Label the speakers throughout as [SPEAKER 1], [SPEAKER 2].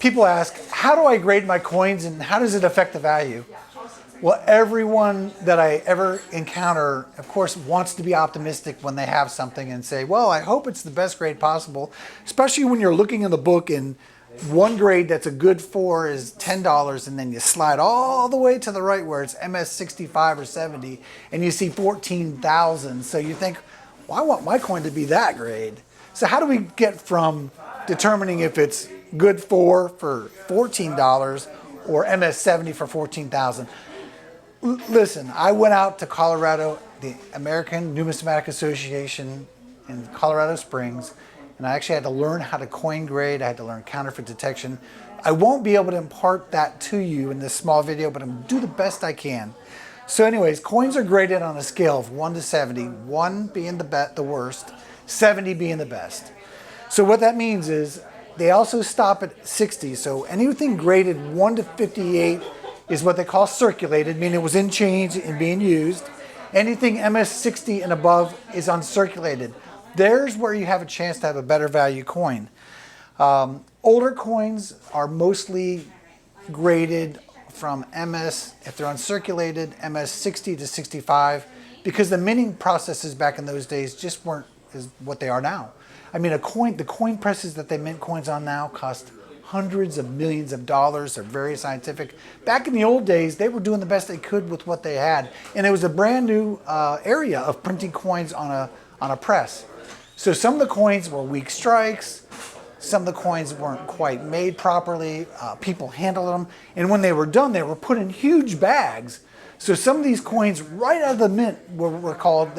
[SPEAKER 1] People ask, how do I grade my coins and how does it affect the value? Well, everyone that I ever encounter, of course, wants to be optimistic when they have something and say, well, I hope it's the best grade possible, especially when you're looking in the book and one grade that's a good 4 is $10, and then you slide all the way to the right where it's MS 65 or 70 and you see 14,000. So you think, well, I want my coin to be that grade. So how do we get from determining if it's good 4 for $14 or MS 70 for 14,000? Listen, I went out to Colorado, the American Numismatic Association in Colorado Springs, and I actually had to learn how to coin grade. I had to learn counterfeit detection. I won't be able to impart that to you in this small video, but I'm going to do the best I can. So anyways, coins are graded on a scale of 1 to 70, 1 being the worst, 70 being the best. So what that means is they also stop at 60. So anything graded 1 to 58 is what they call circulated, meaning it was in change and being used. Anything MS 60 and above is uncirculated. There's where you have a chance to have a better value coin. Older coins are mostly graded from MS, if they're uncirculated, MS 60 to 65, because the minting processes back in those days just weren't as what they are now. I mean, the coin presses that they mint coins on now cost hundreds of millions of dollars. They're very scientific. Back in the old days, they were doing the best they could with what they had, and it was a brand new area of printing coins on a press. So some of the coins were weak strikes, some of the coins weren't quite made properly, people handled them, and when they were done, they were put in huge bags. So some of these coins right out of the mint were called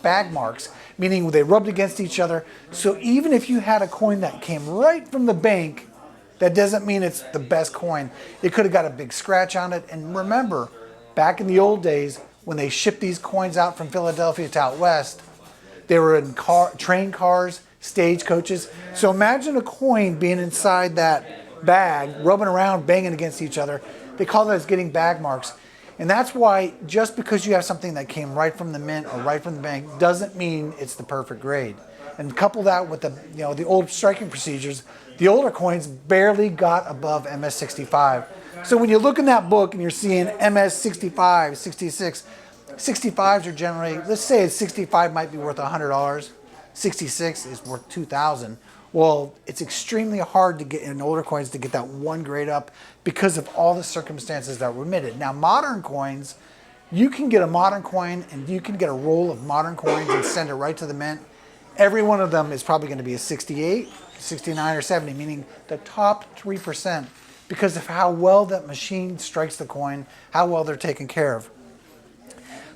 [SPEAKER 1] bag marks, meaning they rubbed against each other. So even if you had a coin that came right from the bank, that doesn't mean it's the best coin. It could have got a big scratch on it. And remember, back in the old days, when they shipped these coins out from Philadelphia to out west, they were in train cars, stagecoaches. So imagine a coin being inside that bag, rubbing around, banging against each other. They call those getting bag marks. And that's why just because you have something that came right from the mint or right from the bank doesn't mean it's the perfect grade. And couple that with the old striking procedures, the older coins barely got above MS 65. So when you look in that book and you're seeing MS 65, 66, 65s are generally, let's say 65 might be worth $100, 66 is worth $2,000. Well, it's extremely hard to get in older coins to get that one grade up because of all the circumstances that were omitted. Now, modern coins, you can get a modern coin and you can get a roll of modern coins and send it right to the mint. Every one of them is probably going to be a 68, 69, or 70, meaning the top 3% because of how well that machine strikes the coin, how well they're taken care of.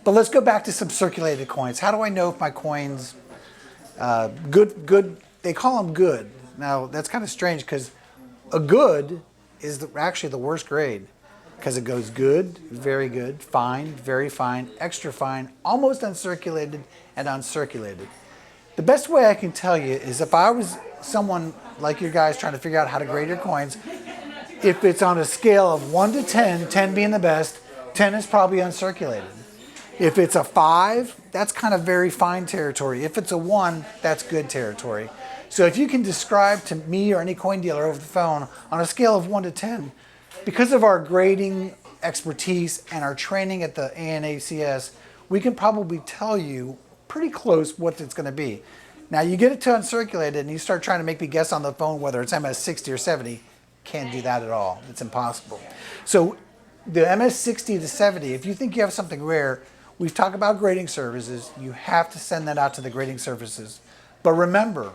[SPEAKER 1] But let's go back to some circulated coins. How do I know if my coin's good? They call them good. Now, that's kind of strange because a good is actually the worst grade because it goes good, very good, fine, very fine, extra fine, almost uncirculated, and uncirculated. The best way I can tell you is if I was someone like you guys trying to figure out how to grade your coins, if it's on a scale of 1 to 10, 10 being the best, 10 is probably uncirculated. If it's a 5, that's kind of very fine territory. If it's a 1, that's good territory. So if you can describe to me or any coin dealer over the phone on a scale of 1 to 10, because of our grading expertise and our training at the ANACS, we can probably tell you pretty close what it's going to be. Now you get it to uncirculated and you start trying to make me guess on the phone whether it's MS 60 or 70. Can't do that at all. It's impossible. So the MS 60 to 70, if you think you have something rare, we've talked about grading services. You have to send that out to the grading services. But remember,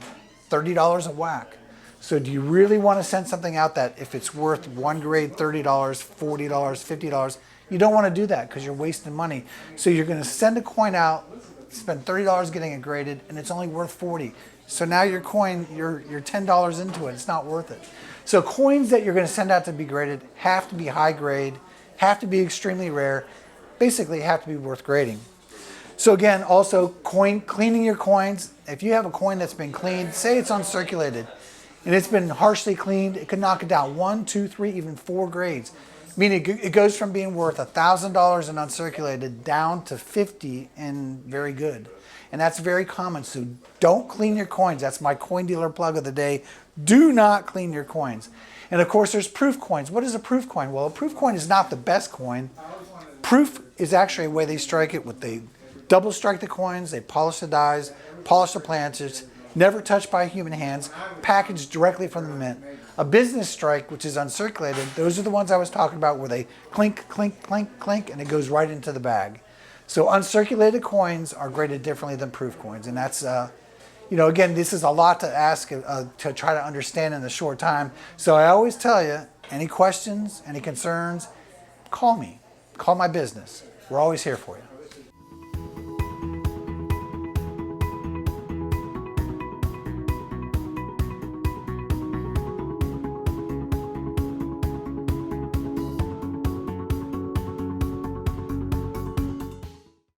[SPEAKER 1] $30 a whack. So do you really want to send something out that if it's worth one grade $30, $40, $50, you don't want to do that because you're wasting money. So you're going to send a coin out, spend $30 getting it graded, and it's only worth $40. So now your coin, you're $10 into it. It's not worth it. So coins that you're going to send out to be graded have to be high grade, have to be extremely rare, basically have to be worth grading. So again, also cleaning your coins. If you have a coin that's been cleaned, say it's uncirculated, and it's been harshly cleaned, it could knock it down 1, 2, 3, even 4 grades. Meaning it goes from being worth $1,000 in uncirculated down to 50 in very good. And that's very common. So don't clean your coins. That's my coin dealer plug of the day. Do not clean your coins. And of course, there's proof coins. What is a proof coin? Well, a proof coin is not the best coin. Proof is actually a way they strike it with they double strike the coins, they polish the dies, polish the planters, never touched by human hands, packaged directly from the mint. A business strike, which is uncirculated, those are the ones I was talking about where they clink, clink, clink, clink, and it goes right into the bag. So uncirculated coins are graded differently than proof coins. And that's, again, this is a lot to ask to try to understand in a short time. So I always tell you, any questions, any concerns, call me. Call my business. We're always here for you.